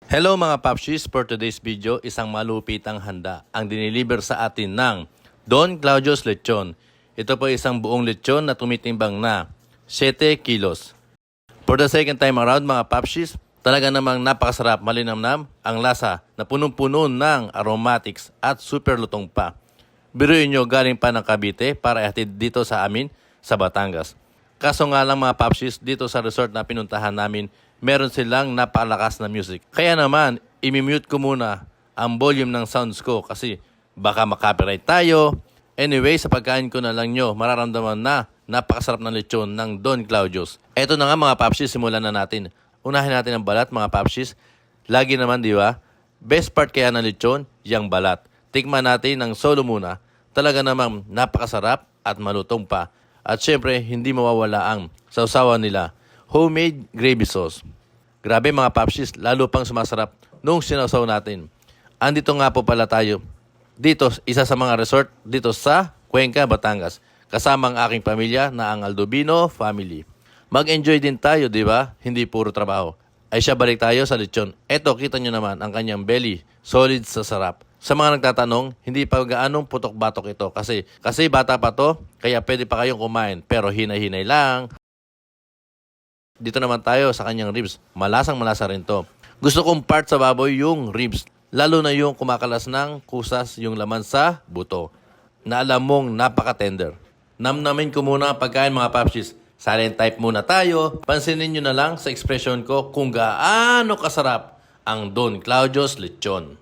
Hello mga Popshies, for today's video, isang malupitang handa ang diniliver sa atin ng Don Claudio's Lechon. Ito po isang buong lechon na tumitimbang na 7 kilos. For the second time around mga Popshies, talaga namang napakasarap, malinamnam ang lasa na punong-puno ng aromatics at super lutong pa. Biruin nyo galing pa ng Cavite para ihatid dito sa amin sa Batangas. Kaso nga lang mga Popshies, dito sa resort na pinuntahan namin, meron silang napakalakas na music. Kaya naman, imimute ko muna ang volume ng sounds ko kasi baka makopyright tayo. Anyway, sa pagkain ko na lang nyo, mararamdaman na napakasarap ng lechon ng Don Claudio's. Eto na nga mga Popshies, simulan na natin. Unahin natin ang balat mga Popshies. Lagi naman, di ba? Best part kaya ng lechon, yung balat. Tikman natin ng solo muna. Talaga namang napakasarap at malutong pa. At syempre, hindi mawawala ang sausawan nila. Homemade gravy sauce. Grabe mga Popshies, lalo pang sumasarap nung sinausaw natin. Andito nga po pala tayo. Dito, isa sa mga resort dito sa Cuenca, Batangas. Kasama ang aking pamilya na ang Aldovino family. Mag-enjoy din tayo, di ba? Hindi puro trabaho. Ay siya, balik tayo sa lechon. Eto, kita nyo naman ang kanyang belly. Solid sa sarap. Sa mga nagtatanong, hindi pa gaanong putok-batok ito. Kasi bata pa to, kaya pwede pa kayong kumain. Pero hinay-hinay lang. Dito naman tayo sa kanyang ribs. Malasang-malasa rin to. Gusto kong part sa baboy yung ribs. Lalo na yung kumakalas ng kusas yung laman sa buto. Na alam mong napaka-tender. Namnamin ko muna ang pagkain mga Popshies. Silent type muna tayo. Pansinin nyo na lang sa expression ko kung gaano kasarap ang Don Claudio's Lechon.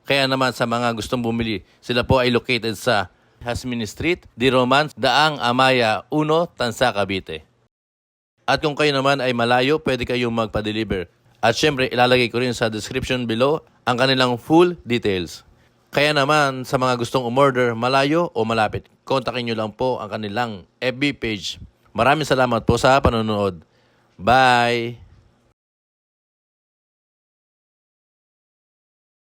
Kaya naman sa mga gustong bumili, sila po ay located sa Jasmine Street, Di Romance, Daang Amaya 1, Tansa, Cavite. At kung kayo naman ay malayo, pwede kayong magpa-deliver. At syempre, ilalagay ko rin sa description below ang kanilang full details. Kaya naman sa mga gustong umorder, malayo o malapit, kontakin nyo lang po ang kanilang FB page. Maraming salamat po sa panonood. Bye!